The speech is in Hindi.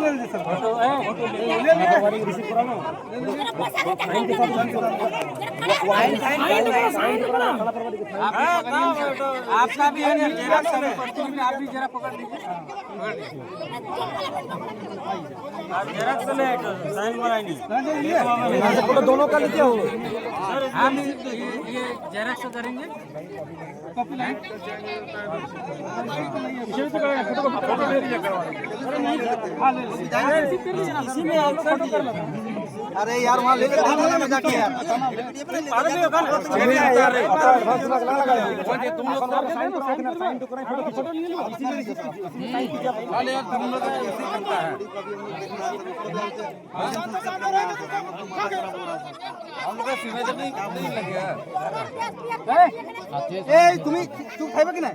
ले लीजिए सर, फोटो रिसीव कराना। आपका भी है ना, जेरॉक्स है, आप भी जरा पकड़ लीजिए, आप जेरॉक्स ले साइन बनाएंगे। फोटो दोनों का लीजिए हो। हम ये जेरॉक्स करेंगे, कॉपी लाइन फोटो ले लीजिए, इसी में आप लोग फोटो कर लो। अरे यार वहाँ ले लेते हैं ना जाके यार। तुम लोग साइन तो कराएं, फोटो ले लो। তুমি চুপ খাইবে কি না?